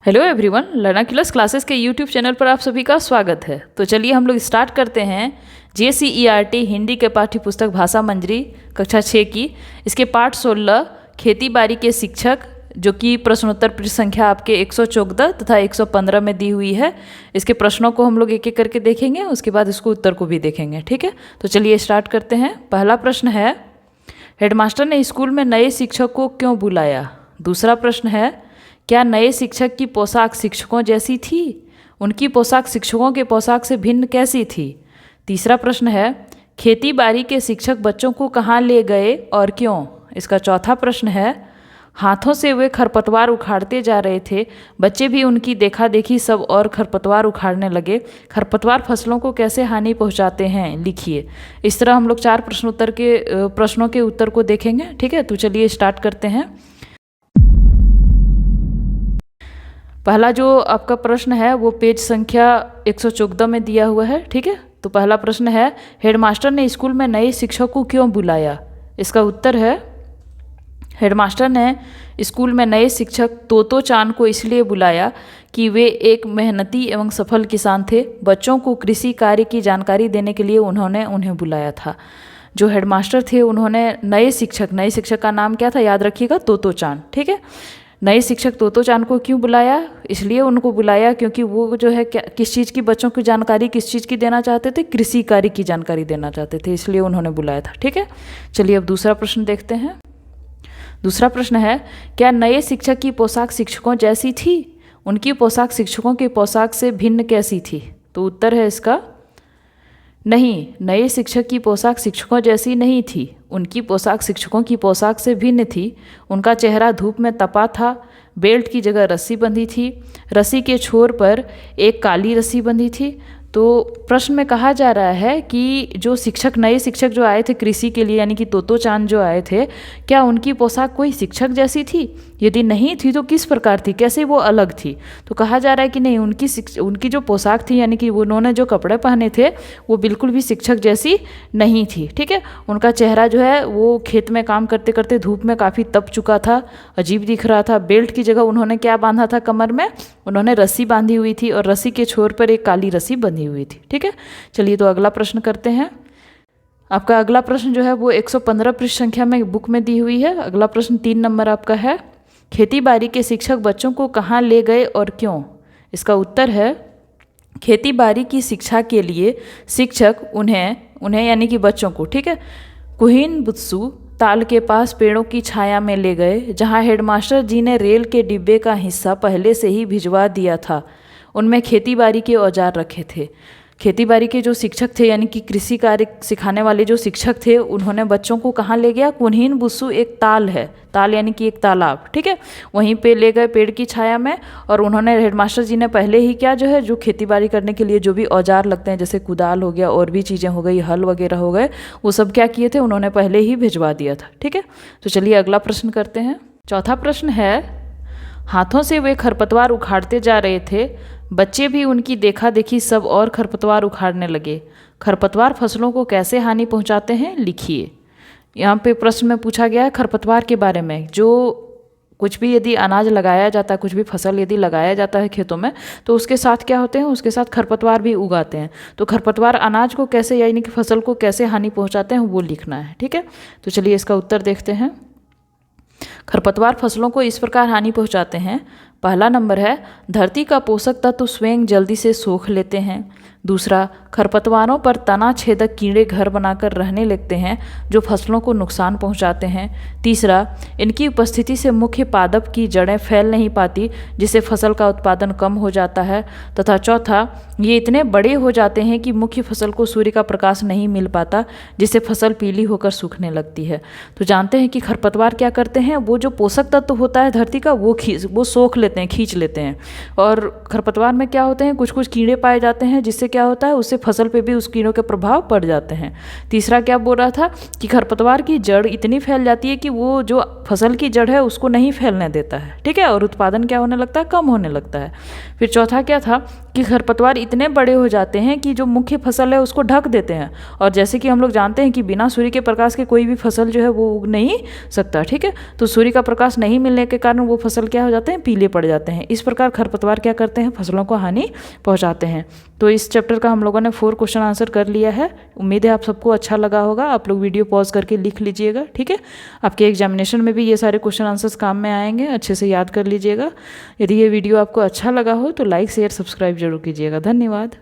Hello everyone, लर्नाक्युलस classes के YouTube channel पर आप सभी का स्वागत है। तो चलिए हम लोग स्टार्ट करते हैं JCERT हिंदी के पाठ्य पुस्तक भाषा मंजरी कक्षा 6 की। इसके पाठ 16 खेती बाड़ी के शिक्षक, जो कि प्रश्नोत्तर पृष्ठ संख्या आपके 114 तथा 115 में दी हुई है। इसके प्रश्नों को हम लोग एक एक करके देखेंगे, उसके बाद इसको उत्तर को भी देखेंगे। ठीक है, तो चलिए स्टार्ट करते हैं। पहला प्रश्न है, हेडमास्टर ने स्कूल में नए शिक्षक को क्यों बुलाया। दूसरा प्रश्न है, क्या नए शिक्षक की पोशाक शिक्षकों जैसी थी। उनकी पोशाक शिक्षकों के पोशाक से भिन्न कैसी थी। तीसरा प्रश्न है, खेती बाड़ी के शिक्षक बच्चों को कहाँ ले गए और क्यों। इसका चौथा प्रश्न है, हाथों से वे खरपतवार उखाड़ते जा रहे थे, बच्चे भी उनकी देखा देखी सब और खरपतवार उखाड़ने लगे। खरपतवार फसलों को कैसे हानि पहुंचाते हैं, लिखिए। इस तरह हम लोग 4 प्रश्नों के उत्तर को देखेंगे। ठीक है, तो चलिए स्टार्ट करते हैं। पहला जो आपका प्रश्न है वो पेज संख्या 114 में दिया हुआ है। ठीक है, तो पहला प्रश्न है, हेडमास्टर ने स्कूल में नए शिक्षक को क्यों बुलाया। इसका उत्तर है, हेडमास्टर ने स्कूल में नए शिक्षक तोतो चांद को इसलिए बुलाया कि वे एक मेहनती एवं सफल किसान थे। बच्चों को कृषि कार्य की जानकारी देने के लिए उन्होंने उन्हें बुलाया था। जो हेडमास्टर थे उन्होंने नए शिक्षक का नाम क्या था, याद रखिएगा, तोतो चांद। ठीक है, नए शिक्षक तोतो चांद को क्यों बुलाया, इसलिए उनको बुलाया क्योंकि वो जो है किस चीज़ की बच्चों की जानकारी किस चीज़ की देना चाहते थे, कृषि कार्य की जानकारी देना चाहते थे, इसलिए उन्होंने बुलाया था। ठीक है, चलिए अब दूसरा प्रश्न देखते हैं। दूसरा प्रश्न है, क्या नए शिक्षक की पोशाक शिक्षकों जैसी थी। उनकी पोशाक शिक्षकों की पोशाक से भिन्न कैसी थी। तो उत्तर है इसका, नहीं, नए शिक्षक की पोशाक शिक्षकों जैसी नहीं थी। उनकी पोशाक शिक्षकों की पोशाक से भिन्न थी। उनका चेहरा धूप में तपा था, बेल्ट की जगह रस्सी बंधी थी, रस्सी के छोर पर एक काली रस्सी बंधी थी। तो प्रश्न में कहा जा रहा है कि जो नए शिक्षक जो आए थे कृषि के लिए, यानी कि तोतो चांद जो आए थे, क्या उनकी पोशाक कोई शिक्षक जैसी थी। यदि नहीं थी तो किस प्रकार थी, कैसे वो अलग थी। तो कहा जा रहा है कि नहीं, उनकी जो पोशाक थी, यानी कि उन्होंने जो कपड़े पहने थे वो बिल्कुल भी शिक्षक जैसी नहीं थी। ठीक है, उनका चेहरा जो है वो खेत में काम करते करते धूप में काफ़ी तप चुका था, अजीब दिख रहा था। बेल्ट की जगह उन्होंने क्या बांधा था, कमर में उन्होंने रस्सी बांधी हुई थी और रस्सी के छोर पर एक काली रस्सी बंधी हुई थी। ठीक है, चलिए तो अगला प्रश्न करते हैं। आपका अगला प्रश्न जो है वो 115 पृष्ठ संख्या में बुक में दी हुई है। अगला प्रश्न 3 नंबर आपका है, खेती बाड़ी के शिक्षक बच्चों को कहाँ ले गए और क्यों। इसका उत्तर है, खेती बाड़ी की शिक्षा के लिए शिक्षक उन्हें यानी कि बच्चों को, ठीक है, कुहीन बुत्सु ताल के पास पेड़ों की छाया में ले गए, जहाँ हेडमास्टर जी ने रेल के डिब्बे का हिस्सा पहले से ही भिजवा दिया था। उनमें खेती बाड़ी के औजार रखे थे। खेती बाड़ी के जो शिक्षक थे, यानी कि कृषि कार्य सिखाने वाले जो शिक्षक थे, उन्होंने बच्चों को कहाँ ले गया, कुन्हीन बुस्सू एक ताल है, ताल यानी कि एक तालाब, ठीक है, वहीं पे ले गए पेड़ की छाया में। और उन्होंने, हेडमास्टर जी ने पहले ही क्या जो है, जो खेती बाड़ी करने के लिए जो भी औजार लगते हैं, जैसे कुदाल हो गया और भी चीज़ें हो गई, हल वगैरह हो गए, वो सब क्या किए थे, उन्होंने पहले ही भिजवा दिया था। ठीक है, तो चलिए अगला प्रश्न करते हैं। चौथा प्रश्न है, हाथों से वे खरपतवार उखाड़ते जा रहे थे, बच्चे भी उनकी देखा देखी सब और खरपतवार उखाड़ने लगे। खरपतवार फसलों को कैसे हानि पहुंचाते हैं, लिखिए। यहाँ पे प्रश्न में पूछा गया है खरपतवार के बारे में। जो कुछ भी यदि अनाज लगाया जाता है, कुछ भी फसल यदि लगाया जाता है खेतों में, तो उसके साथ क्या होते हैं, उसके साथ खरपतवार भी उगाते हैं। तो खरपतवार अनाज को कैसे, यानी कि फसल को कैसे हानि पहुँचाते हैं, वो लिखना है। ठीक है, तो चलिए इसका उत्तर देखते हैं। खरपतवार फसलों को इस प्रकार हानि पहुंचाते हैं। पहला नंबर है, धरती का पोषक तत्व स्वयं जल्दी से सोख लेते हैं। दूसरा, खरपतवारों पर तना छेदक कीड़े घर बनाकर रहने लगते हैं, जो फसलों को नुकसान पहुंचाते हैं। तीसरा, इनकी उपस्थिति से मुख्य पादप की जड़ें फैल नहीं पाती, जिससे फसल का उत्पादन कम हो जाता है। तथा चौथा, ये इतने बड़े हो जाते हैं कि मुख्य फसल को सूर्य का प्रकाश नहीं मिल पाता, जिससे फसल पीली होकर सूखने लगती है। तो जानते हैं कि खरपतवार क्या करते हैं, वो जो पोषक तत्व होता है धरती का, वो सोख लेते हैं, खींच लेते हैं। और खरपतवार में क्या होते हैं, कुछ कुछ कीड़े पाए जाते हैं, जिससे क्या क्या होता है, उससे फसल पे भी उस कीड़ों के प्रभाव पड़ जाते हैं। तीसरा क्या बोल रहा था कि खरपतवार की जड़ इतनी फैल जाती है कि वो जो फसल की जड़ है उसको नहीं फैलने देता है, ठीक है, और उत्पादन क्या होने लगता है, कम होने लगता है। फिर चौथा क्या था कि खरपतवार इतने बड़े हो जाते हैं कि जो मुख्य फसल है उसको ढक देते हैं, और जैसे कि हम लोग जानते हैं कि बिना सूर्य के प्रकाश के कोई भी फसल जो है वो उग नहीं सकता, ठीक है। तो सूर्य का प्रकाश नहीं मिलने के कारण वो फसल क्या हो जाते हैं, पीले पड़ जाते हैं। इस प्रकार खरपतवार क्या करते हैं, फसलों को हानि पहुंचाते हैं। तो इस चैप्टर का हम लोगों ने 4 क्वेश्चन आंसर कर लिया है। उम्मीद है आप सबको अच्छा लगा होगा। आप लोग वीडियो पॉज करके लिख लीजिएगा, ठीक है। आपके एग्जामिनेशन में भी ये सारे क्वेश्चन आंसर्स काम में आएंगे, अच्छे से याद कर लीजिएगा। यदि ये वीडियो आपको अच्छा लगा हो तो लाइक शेयर सब्सक्राइब जरूर कीजिएगा। धन्यवाद।